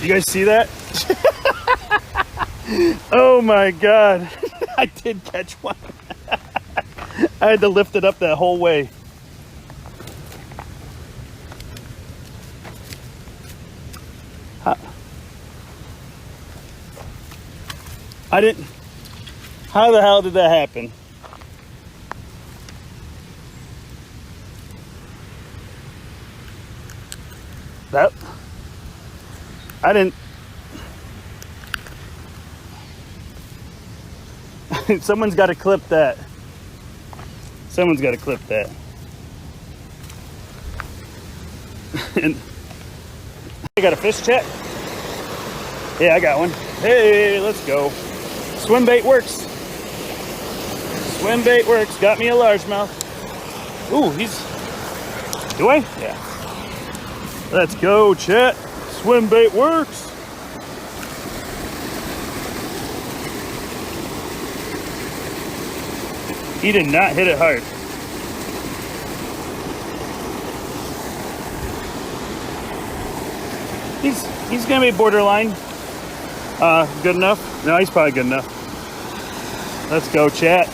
You guys see that? Oh my God. I did catch one. I had to lift it up that whole way. I didn't. How the hell did that happen? That. I didn't. Someone's got to clip that. Someone's got to clip that. And I got a fish check. Yeah, I got one. Hey, let's go. Swim bait works. Swim bait works. Got me a largemouth. Ooh, he's. Do I? Yeah. Let's go, Chet. Swim bait works. He did not hit it hard. He's gonna be borderline. Good enough? No, he's probably good enough. Let's go, Chat.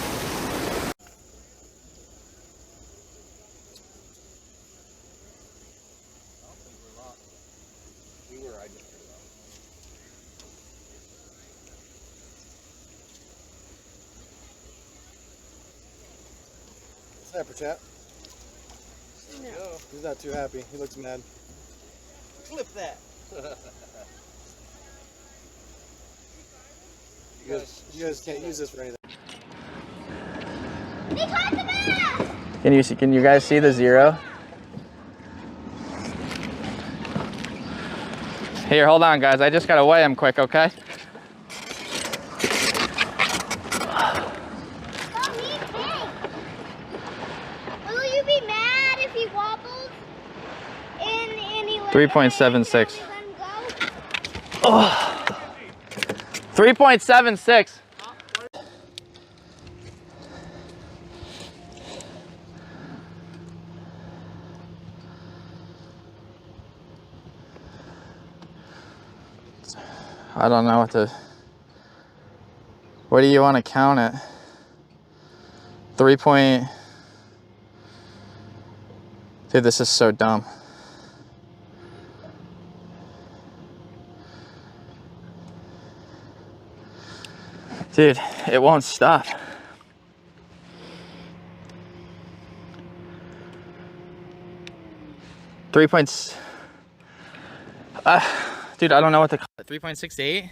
Snapper, Chat. He's not too happy. He looks mad. Clip that. You guys can't use this for anything. They caught the bass! Can you guys see the zero? Here, hold on, guys. I just gotta weigh him quick, okay? Oh, he's big. Will you be mad if he wobbles and he 3.76. Oh. 3.76. I don't know what do you want to count it? 3 point. Dude, this is so dumb. Dude, it won't stop. Three points. Dude, I don't know what to call it. 3.68.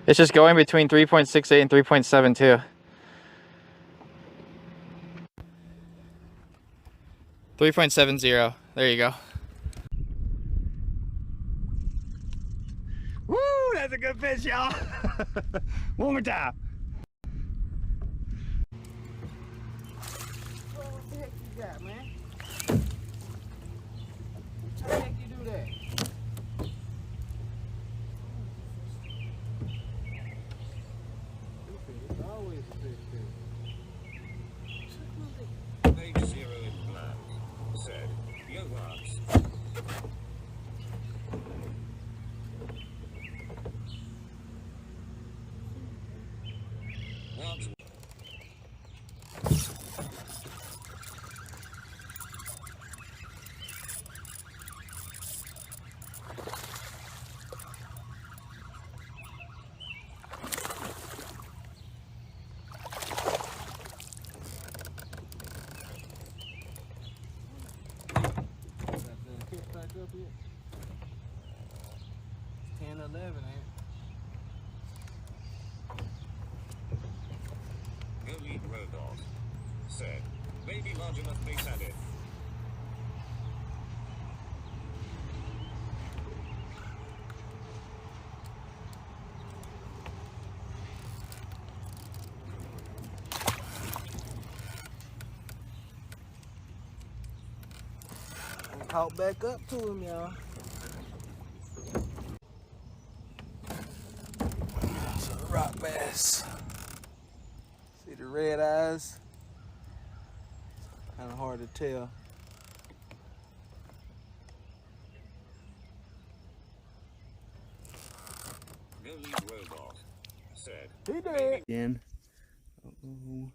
It's just going between 3.68 and 3.72. 3.70. There you go. Woo, that's a good fish, y'all. One more time. What the heck you got, man? How the heck you do that? It's always a big fish. Page 0 in black. Said, yo Marks. Marks. Back up yet? 10, 11, ain't Go eat road dog. Said, maybe large enough base added. it? Caught back up to him, y'all. So the rock bass. See the red eyes? Kind of hard to tell. Millie Robot said, He did. Again. Uh-oh.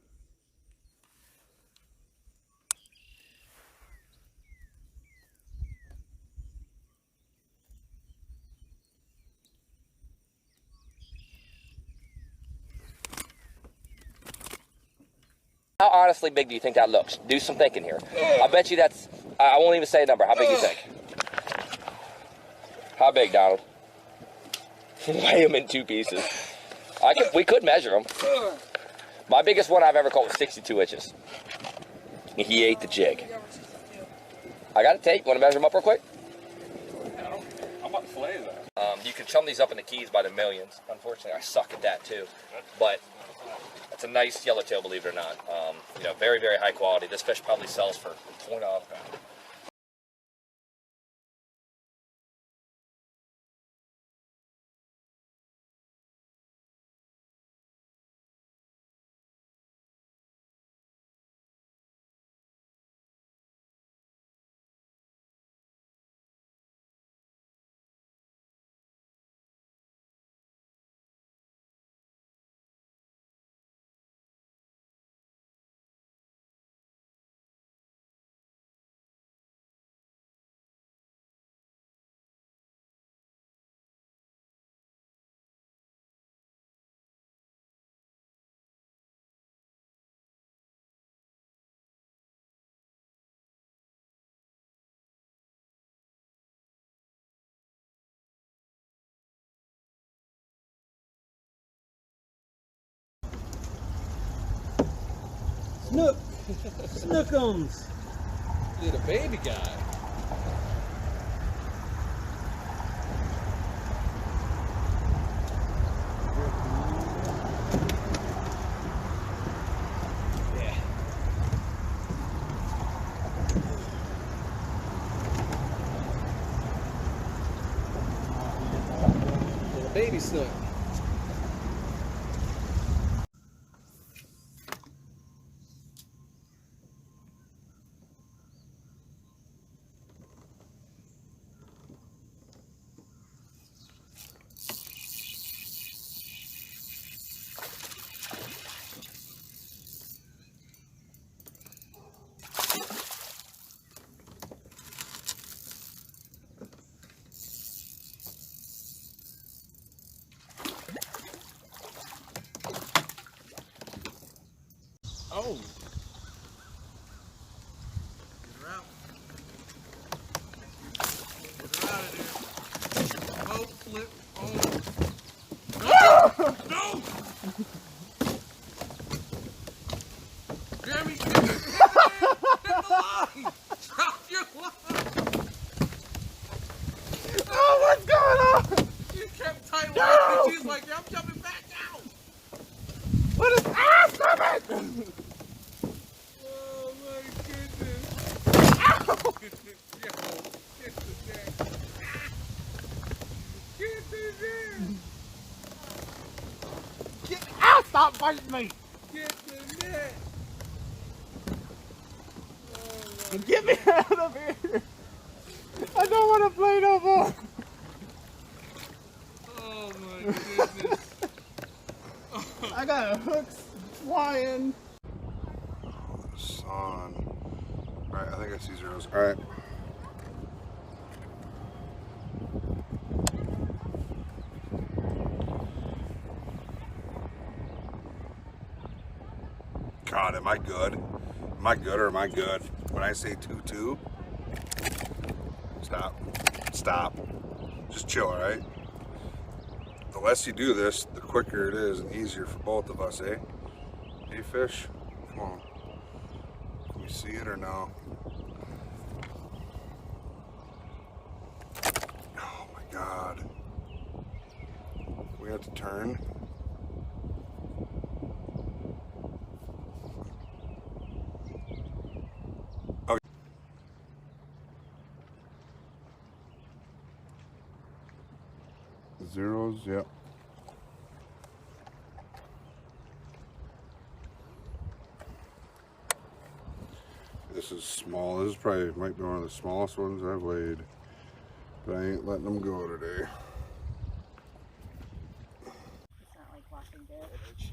How honestly big do you think that looks? Do some thinking here. I bet you that's, I won't even say a number. How big do you think? How big, Donald? Weigh them in 2 pieces. We could measure them. My biggest one I've ever caught was 62 inches. He ate the jig. I got a tape. Want to measure them up real quick? I'm about to flay that. You can chum these up in the keys by the millions. Unfortunately, I suck at that too. But it's a nice yellowtail, believe it or not. You know, very, very high quality. This fish probably sells for $20 a pound. Snook! Snookums! You're the baby guy. Little baby snook. Oh! Get her out. Get her out of there. Boat flip. Oh! No! Jeremy, hit the line! Drop your line! Oh, what's going on? You kept tight line and she's like, I'm jumping back out! What is stop it! Oh my goodness. Ow! Yo, get the net. Get the net. Get out! Stop biting me! Get the net. Oh, get me out of here! I don't want to play no more! Oh my goodness. I got a hook flying. Son. Alright, I think I see zeros. Alright. God, am I good? Am I good or am I good? When I say 2-2, stop. Stop. Just chill, alright? The less you do this, the quicker it is and easier for both of us, eh? Hey, fish, come on. Can we see it or no? Oh my God. We have to turn. Okay. Zeros, yep. This This is small. This is probably might be one of the smallest ones I've weighed. But I ain't letting them go today. It's not like washing dish.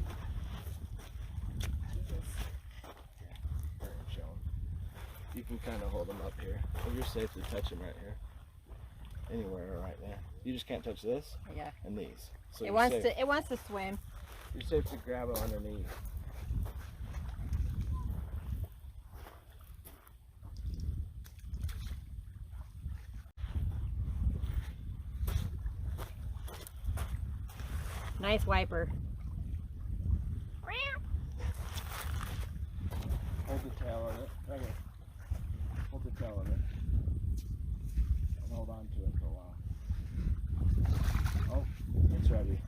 You can kind of hold them up here. And you're safe to touch them right here. Anywhere right there. You just can't touch this Yeah. and these. So It you're wants safe. to. It wants to swim. You're safe to grab it underneath. Nice wiper. Hold the tail of it. Right here. Hold the tail of it. And hold on to it for a while. Oh, it's ready.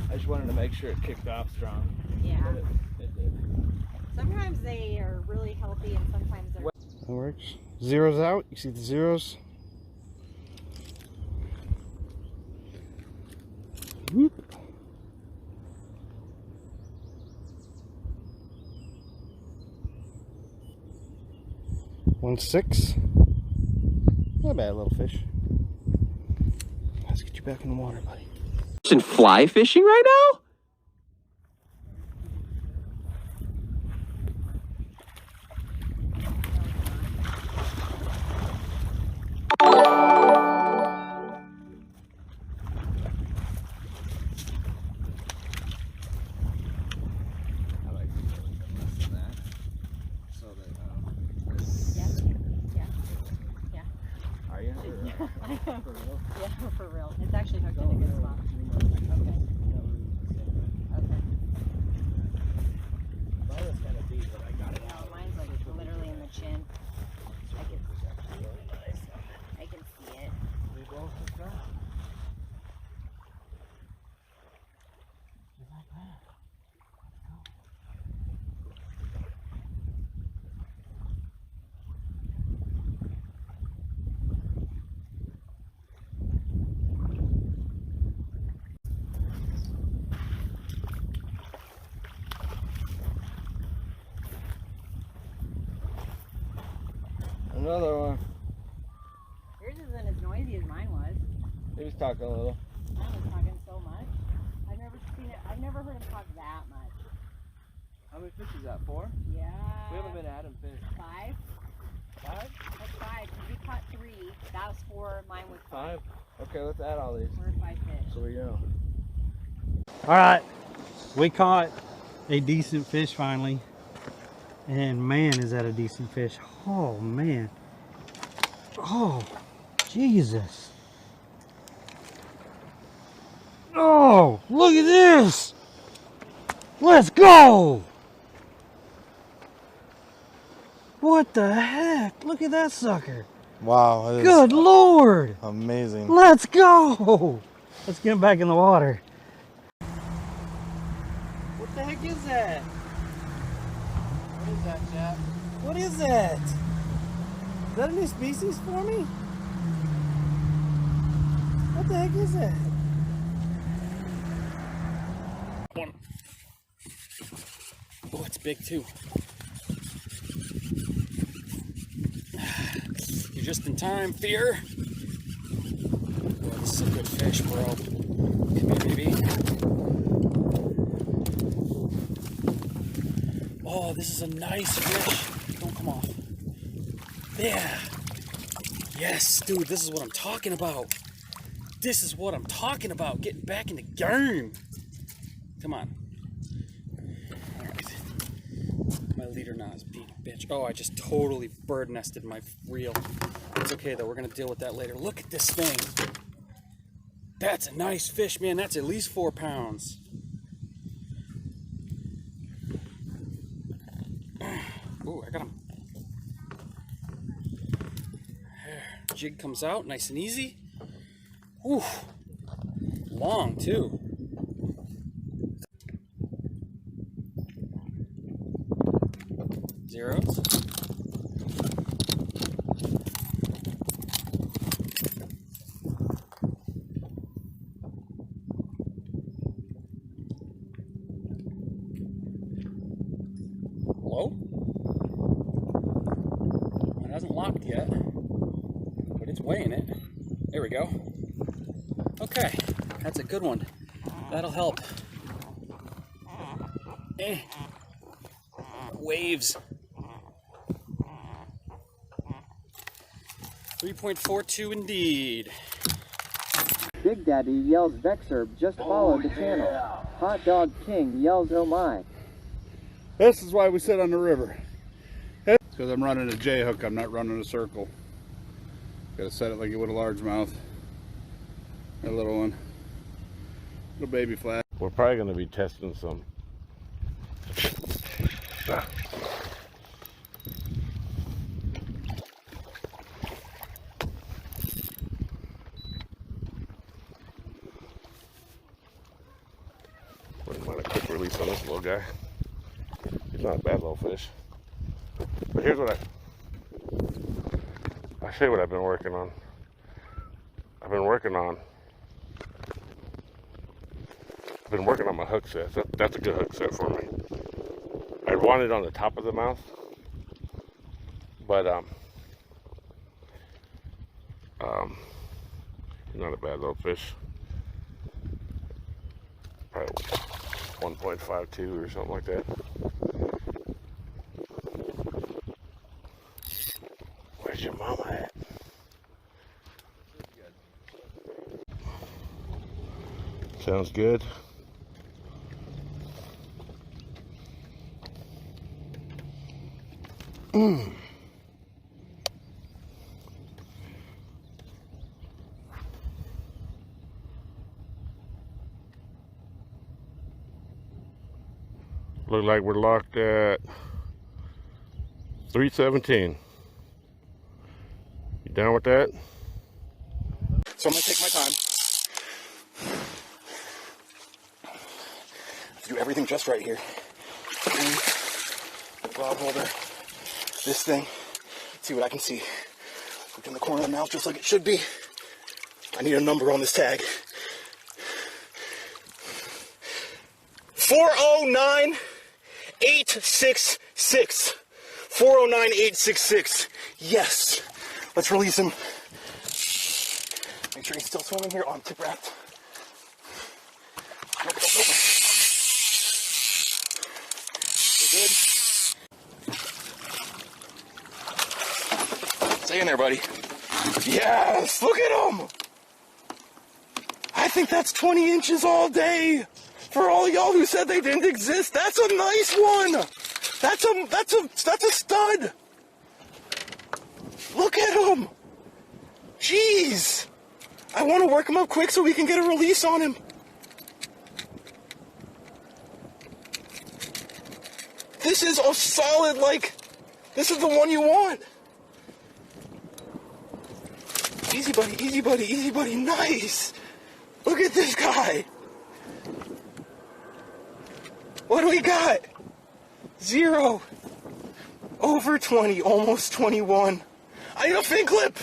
I just wanted to make sure it kicked off strong. Yeah. But it did. Sometimes they are really healthy, and sometimes they're. That works. Zeros out. You see the zeros? Whoop. One 6. Not a bad little fish. Let's get you back in the water, buddy. Fly fishing right now? I like to go a little bit less than that. So that, Yeah. Are you? For real? Yeah, for real. It's actually hooked in a good spot. Okay. Mine was kind of deep, but I got it No, out. mine's like literally in the chin. I can see it. We both just got it. Another one. Yours isn't as noisy as mine was. He was talking a little. Mine was talking so much. I've never seen it. I've never heard him talk that much. How many fish is that? 4? Yeah. We haven't been at him fish. 5. 5? That's 5. 'Cause we caught 3. That was 4. Mine was 5. 5? Okay, let's add all these. 4 or 5 fish. So we know. All right, we caught a decent fish finally, and man, is that a decent fish. Oh man, oh Jesus, oh look at this, let's go. What the heck, look at that sucker. Wow, that is Good Lord, amazing. let's go. Let's get him back in the water. What the heck is that? What is that, chap? What is that? Is that a new species for me? What the heck is that? One. Oh, it's big too. You're just in time, Fear. Oh, this is a good fish, bro. Come here, baby. Oh, this is a nice fish. Don't come off. Yeah. Yes, dude, this is what I'm talking about. This is what I'm talking about. Getting back in the game. Come on. All right. My leader knot is being a bitch. Oh, I just totally bird nested my reel. It's okay though. We're gonna deal with that later. Look at this thing. That's a nice fish, man. That's at least 4 pounds. Ooh, I got him. Jig comes out nice and easy. Ooh, long too. Zeros. Hello? It hasn't locked yet, but it's weighing it. There we go. Okay, that's a good one. That'll help. Waves. 3.42 indeed. Big Daddy yells Vexerb just followed the channel. Hot Dog King yells oh my. This is why we sit on the river. It's because I'm running a J hook, I'm not running a circle. Gotta set it like you would a largemouth. A little one. Little baby flat. We're probably going to be testing some. Wouldn't mind a quick release on this little guy. He's not a bad little fish. But here's what I'll show you what I've been working on. I've been working on my hook set. That's a good hook set for me. I want it on the top of the mouth, but not a bad little fish. Probably 1.52 or something like that. Where's your mama at? Sounds good. Look like we're locked at 317. You down with that? So I'm gonna take my time. Do everything just right here. Rod holder, this thing, see what I can see. Look in the corner of the mouth just like it should be. I need a number on this tag. 409-866. 409-866. Yes. Let's release him. Make sure he's still swimming here. Oh, I'm tip wrapped. Nope. We're good. Stay in there, buddy. Yes! Look at him! I think that's 20 inches all day. For all y'all who said they didn't exist, that's a nice one. That's a stud. Look at him. Jeez. I want to work him up quick so we can get a release on him. This is a solid, this is the one you want. Easy, buddy, easy, buddy, easy, buddy. Nice. Look at this guy. What do we got? 0. Over 20, almost 21. I need a fin clip.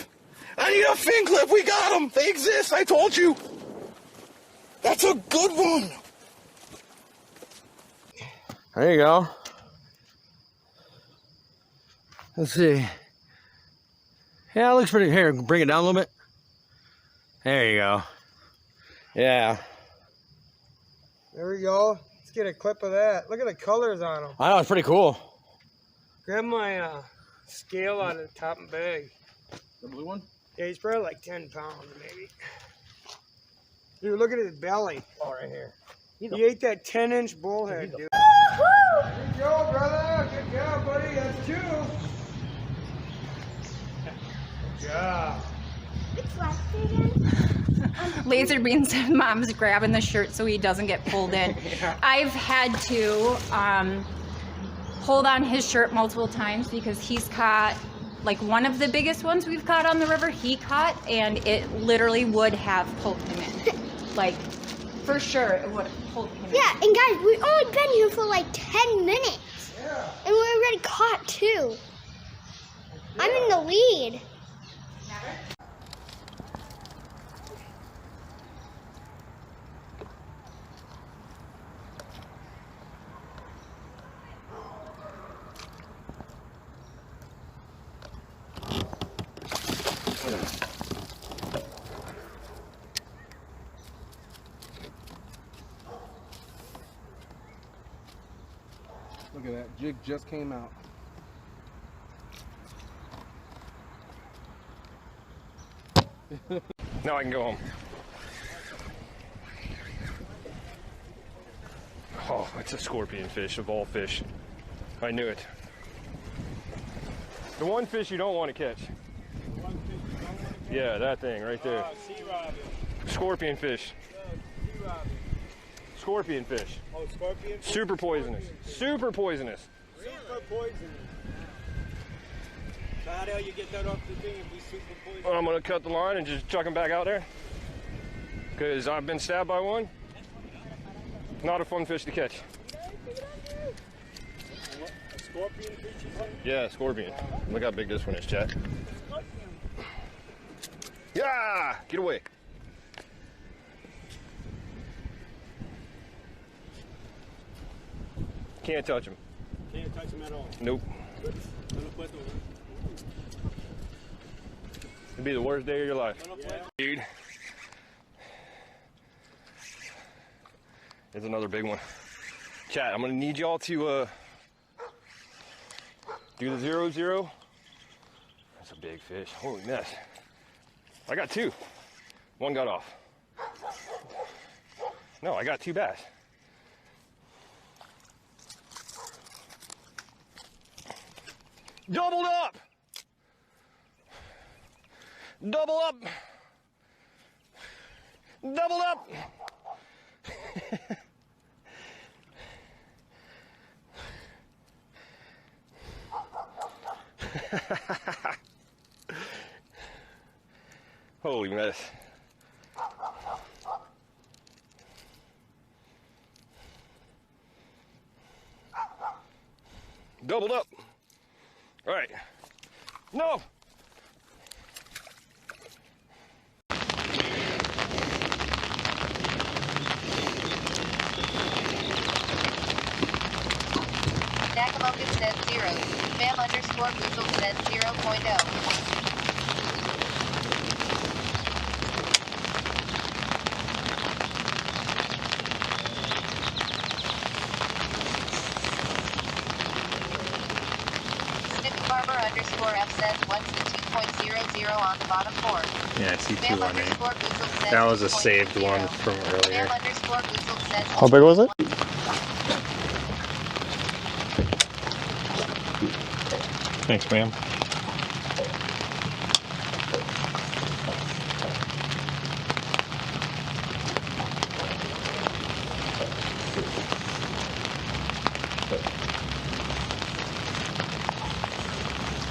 I need a fin clip. We got them. They exist. I told you. That's a good one. There you go. Let's see. Yeah, it looks pretty. Here, bring it down a little bit. There you go. Yeah. There we go. Let's get a clip of that. Look at the colors on them. I know, it's pretty cool. Grab my scale out of the top and bag. The blue one? Yeah, he's probably like 10 pounds, maybe. Dude, look at his belly. Oh, right here. He ate that 10-inch bullhead, dude. Good job, brother. Good job, buddy. That's 2. Good job. Laser Bean said Mom's grabbing the shirt so he doesn't get pulled in. Yeah. I've had to hold on his shirt multiple times because he's caught, like one of the biggest ones we've caught on the river, he caught, and it literally would have pulled him in. Like, for sure, it would have pulled him in. Yeah, and guys, we've only been here for like 10 minutes. Yeah. And we're already caught 2. Yeah. I'm in the lead. Jig just came out. Now I can go home. Oh, it's a scorpion fish of all fish. I knew it. The one fish you don't want to catch. Yeah, that thing right there. Scorpion fish. Scorpion fish. Oh, scorpion fish? Super poisonous. Super poisonous. Super poisonous. So how the hell you get that off the thing and be super poisonous? I'm gonna cut the line and just chuck him back out there. Because I've been stabbed by one. Not a fun fish to catch. A scorpion fish you say? Yeah, scorpion. Look how big this one is, Chat. Yeah! Get away. Can't touch him. Can't touch him at all. Nope. It'd be the worst day of your life. Yeah. Dude. There's another big one. Chat, I'm gonna need y'all to do the 0-0. That's a big fish. Holy mess. I got two. One got off. No, I got two bass. Doubled up! Double up! Doubled up! Holy mess. Doubled up. All right. No. Nakamoku says 0. Spam underscore Google says 0.0. Farmer underscore F says 1C2.00 on the bottom 4. Yeah, I see two Spam on there. underscore Google says That was a saved 2.0. one from earlier. Spam underscore Google says How big was it? Thanks, ma'am.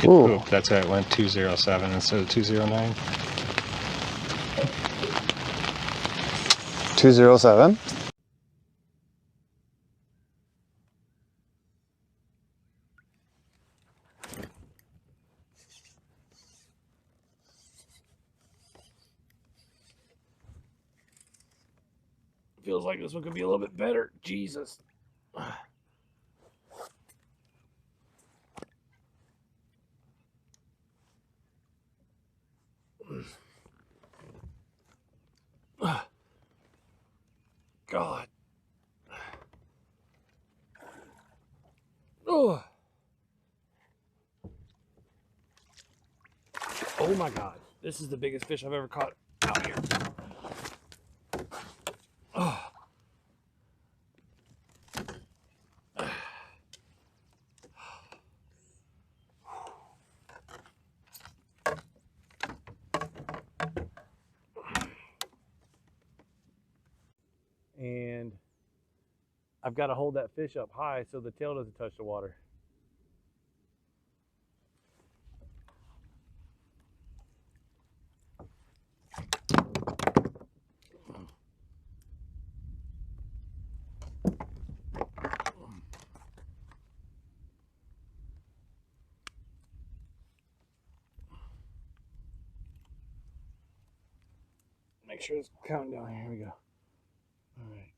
Good poop. That's why it went 207 instead of 209. 207. Feels like this one could be a little bit better. Jesus. God. Oh. Oh my God. This is the biggest fish I've ever caught out here. Oh. And I've got to hold that fish up high so the tail doesn't touch the water. Make sure it's counting down. Here we go. All right.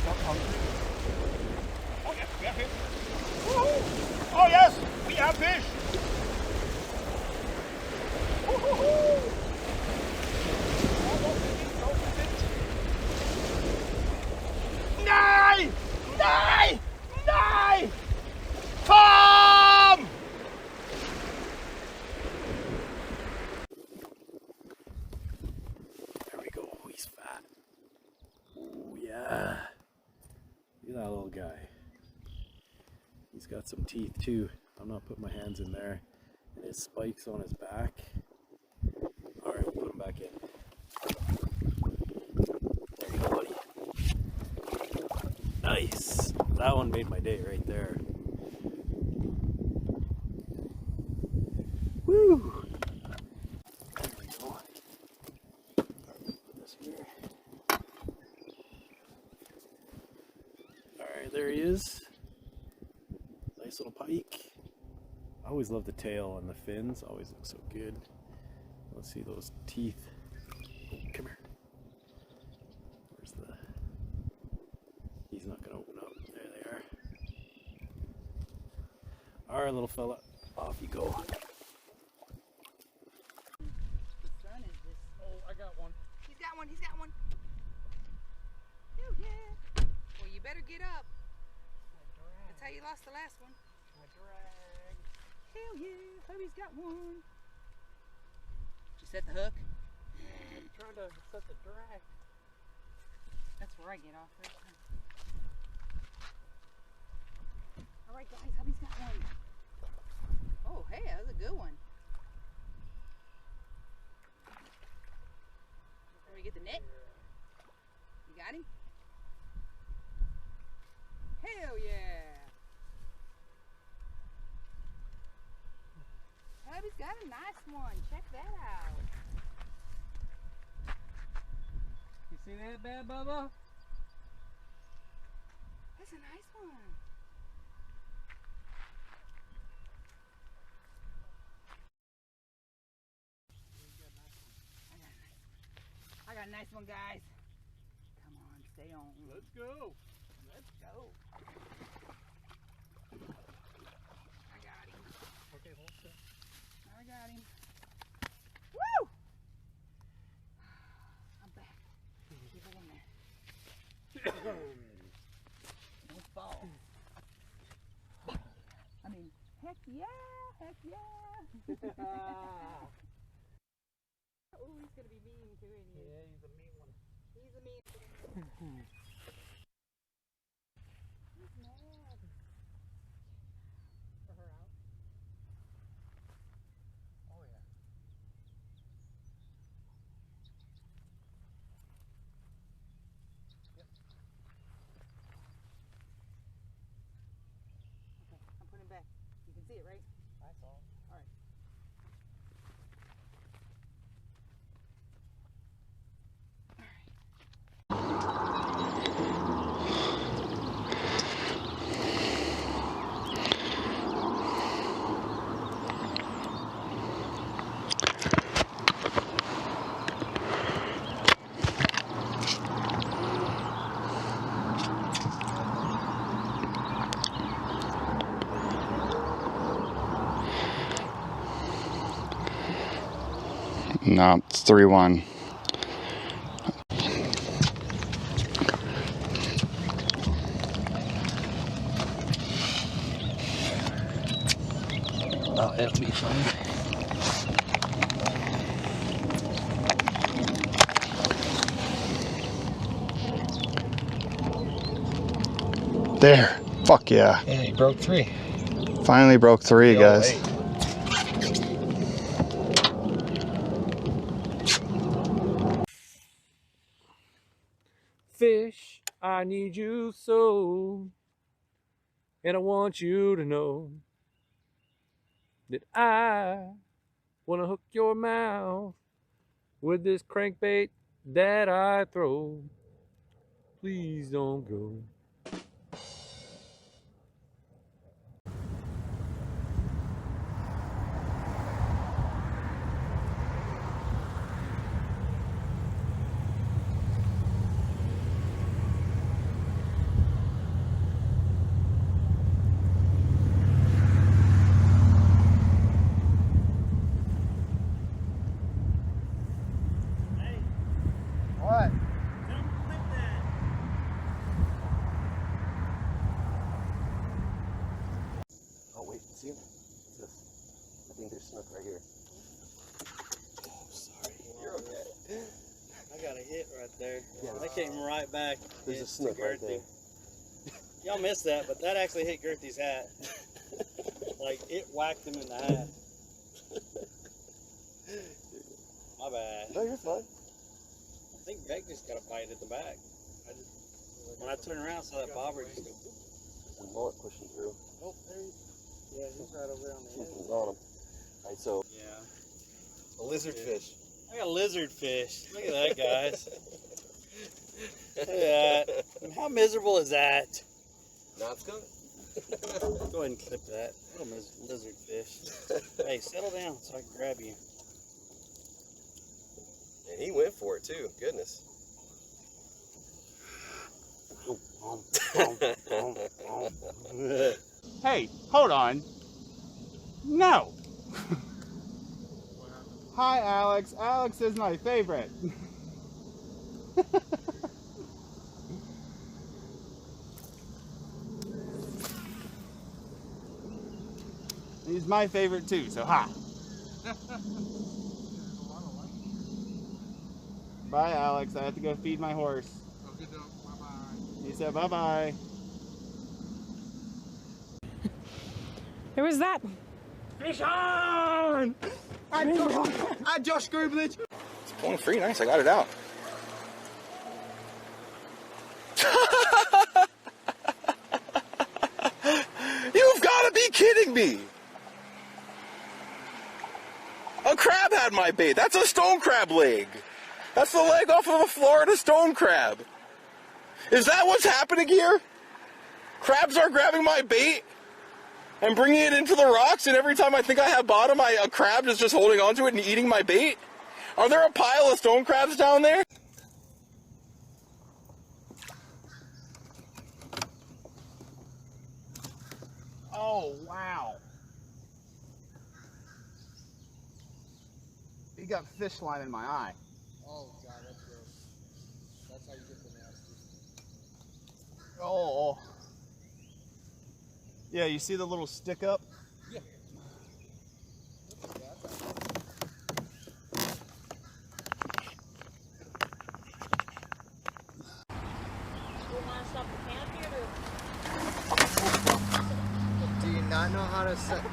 Oh, yeah, we have fish. Woo-hoo. Oh, yes, we have fish. Woo-hoo-hoo. Nej! Nej! Nej! Tom! There we go. He's fat. Oh, yeah. Look at that little guy. He's got some teeth too. I'm not putting my hands in there. And his spikes on his back. Alright, we'll put him back in. There you go, buddy. Nice. That one made my day right there. Woo! There we go. Put this here. Alright, there he is. Nice little pike. I always love the tail and the fins. Always look so good. Let's see those teeth. Oh, come here. Where's the... He's not going to open up. There they are. Alright, little fella. Off you go. Oh, I got one. He's got one. He's got one. Oh, yeah. Well, you better get up. That's how you lost the last one. My drag. Hell yeah. Hubby's got one. Did you set the hook? I'm trying to set the drag. That's where I get off first time. All right, guys. Hubby's got one. Oh, hey, that was a good one. Can we get the net? You got him? Hell yeah! Hubby's got a nice one. Check that out. You see that bad, Bubba? That's a nice one. I got a nice one, guys. Come on, stay on. Let's go. Let's go. I got him. Okay, hold still. I got him. Woo! I'm back. Keep it in there. Don't fall. I mean, heck yeah, heck yeah. Oh, he's gonna be mean too, isn't he? Yeah, he's a mean one. He's a mean one. He's mad. For her out? Oh yeah. Yep. Okay, I'm putting it back. You can see it, right? I saw it. All right. No, it's 3-1. Oh, that'll be fun. There. Fuck yeah. Yeah, he broke 3. Finally broke 3, guys. Fish, I need you so, and I want you to know that I want to hook your mouth with this crankbait that I throw. Please don't go. right back. There's a into snip right there. Y'all missed that, but that actually hit Girthy's hat. Like, it whacked him in the hat. My bad. No, you're fine. I think Beck just got a bite at the back. When I turned around, I saw that bobber just go boop. There's a mullet pushing through. Oh, there he is. Yeah, he's right over there on the edge. He's on him. Alright, so. Yeah. A lizard fish. I got a lizard fish. Look at that, guys. Look at that. How miserable is that? Now it's good. Go ahead and clip that. Little lizard fish. Hey, settle down so I can grab you. And he went for it too. Goodness. Hey, hold on. No. Hi, Alex. Alex is my favorite. He's my favorite too, so ha. Bye, Alex. I have to go feed my horse. He said bye-bye. Who was that? Fish on! I Josh Grublage. It's pulling free nice. I got it out. You've got to be kidding me! A crab had my bait. That's a stone crab leg. That's the leg off of a Florida stone crab. Is that what's happening here? Crabs are grabbing my bait and bringing it into the rocks, and every time I think I have bottom, a crab is just holding onto it and eating my bait? Are there a pile of stone crabs down there? Oh, wow. He got fish line in my eye. Oh, God, that's gross. That's how you get the nasty. Oh. Yeah, you see the little stick up? Yeah. Do you not know how to set?